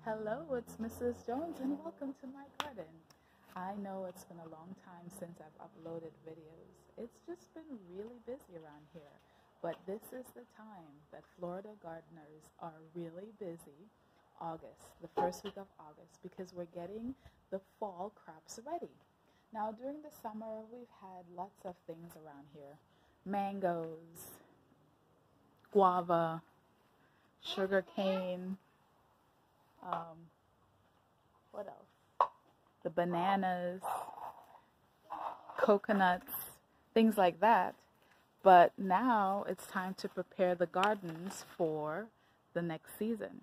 Hello, it's Mrs. Jones and welcome to my garden. I know it's been a long time since I've uploaded videos. It's just been really busy around here, but this is the time that Florida gardeners are really busy, August, the first week of August, because we're getting the fall crops ready. Now during the summer, we've had lots of things around here. Mangoes, guava, sugar cane, what else? The bananas, coconuts, things like that. But now it's time to prepare the gardens for the next season.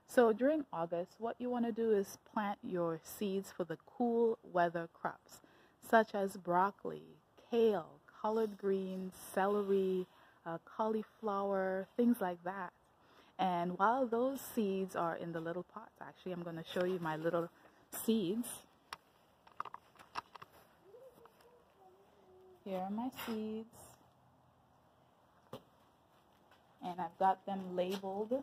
So during August, what you want to do is plant your seeds for the cool weather crops, such as broccoli, kale, collard greens, celery, cauliflower, things like that. And while those seeds are in the little pots, actually I'm going to show you my little seeds. Here are my seeds. And I've got them labeled.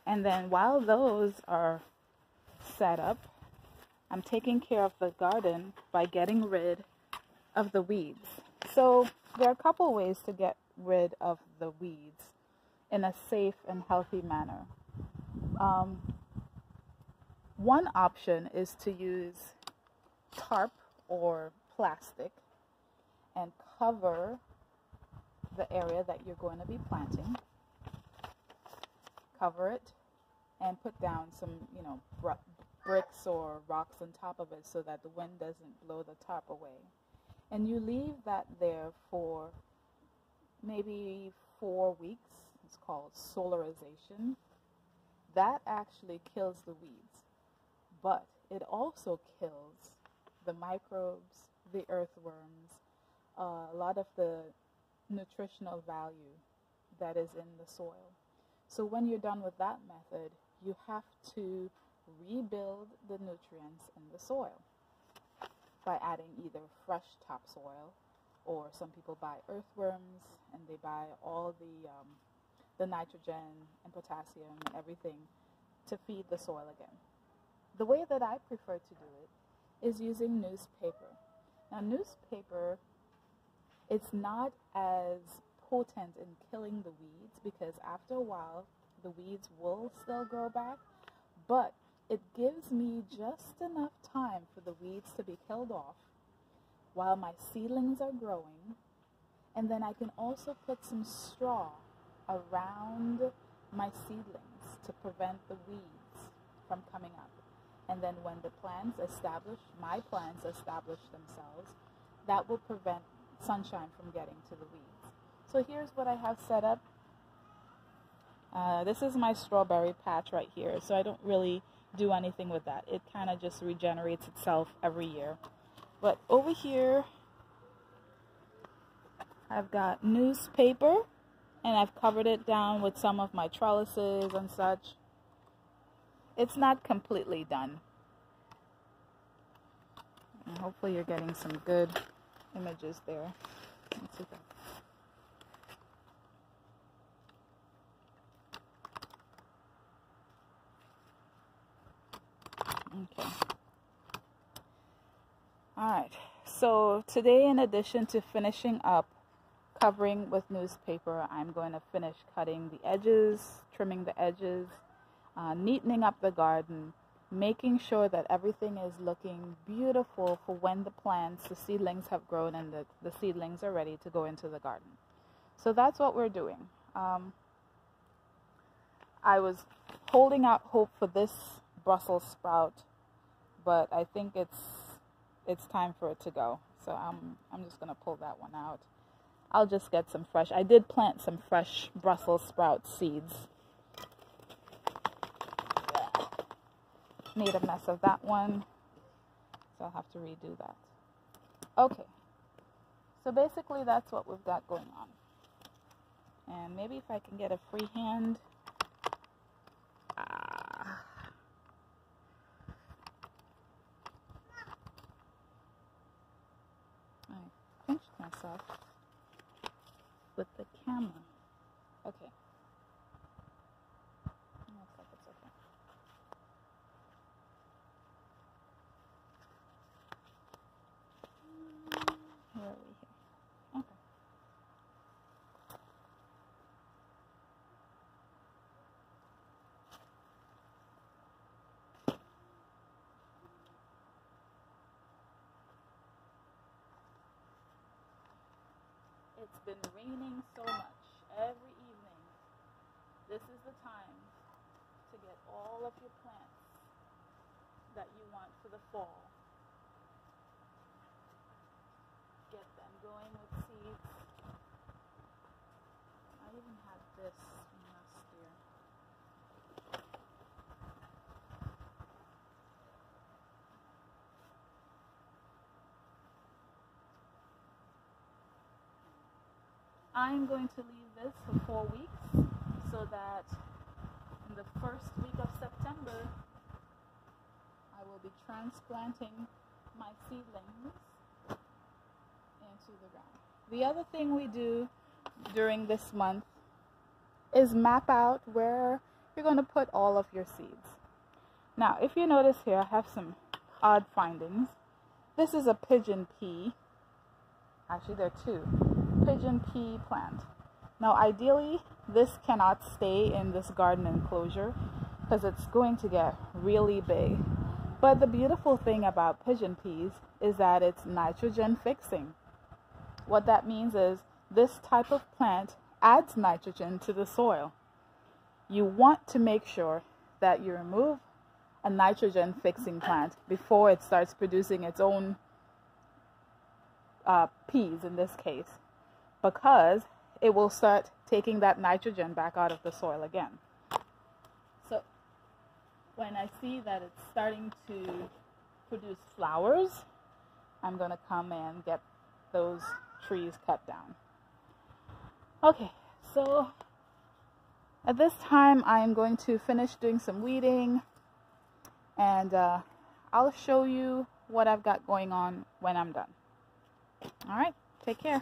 And then while those are set up, I'm taking care of the garden by getting rid of the weeds. So there are a couple ways to get rid of the weeds in a safe and healthy manner. One option is to use tarp or plastic and cover the area that you're going to be planting. Cover it and put down some, bricks or rocks on top of it so that the wind doesn't blow the tarp away. And you leave that there for maybe 4 weeks. It's called solarization. That actually kills the weeds, but it also kills the microbes, the earthworms, a lot of the nutritional value that is in the soil. So when you're done with that method, you have to rebuild the nutrients in the soil by adding either fresh topsoil, or some people buy earthworms and they buy all the nitrogen and potassium and everything to feed the soil again. The way that I prefer to do it is using newspaper. Now newspaper, it's not as potent in killing the weeds because after a while the weeds will still grow back, but it gives me just enough time for the weeds to be killed off while my seedlings are growing, and then I can also put some straw around my seedlings to prevent the weeds from coming up. And then when the my plants establish themselves, that will prevent sunshine from getting to the weeds. So here's what I have set up. This is my strawberry patch right here, so I don't really do anything with that. It kind of just regenerates itself every year. But over here, I've got newspaper, and I've covered it down with some of my trellises and such. It's not completely done. And hopefully you're getting some good images there. Let's see that. Okay. Alright, so today, in addition to finishing up covering with newspaper, I'm going to finish cutting the edges, trimming the edges, neatening up the garden, making sure that everything is looking beautiful for when the seedlings have grown and the seedlings are ready to go into the garden. So that's what we're doing. I was holding out hope for this Brussels sprout, but I think it's time for it to go. So I'm just gonna pull that one out. I'll just get some fresh. I did plant some fresh Brussels sprout seeds. Yeah. Made a mess of that one, so I'll have to redo that. Okay, so basically that's what we've got going on. And maybe if I can get a free hand. I pinched myself. up with the camera. Okay. Looks like it's okay. Where are we here? Okay. It's been raining so much every evening. This is the time to get all of your plants that you want for the fall. Get them going with seeds. I even had this last year. I'm going to leave this for 4 weeks so that in the first week of September I will be transplanting my seedlings into the ground. The other thing we do during this month is map out where you're going to put all of your seeds. Now, if you notice here, I have some odd findings. This is a pigeon pea. Actually, there are two. Pigeon pea plant. Now, ideally, this cannot stay in this garden enclosure because it's going to get really big. But the beautiful thing about pigeon peas is that it's nitrogen fixing. What that means is this type of plant adds nitrogen to the soil. You want to make sure that you remove a nitrogen fixing plant before it starts producing its own peas in this case, because it will start taking that nitrogen back out of the soil again. So when I see that it's starting to produce flowers, I'm going to come and get those trees cut down. Okay, so at this time I'm going to finish doing some weeding, and I'll show you what I've got going on when I'm done. All right, take care.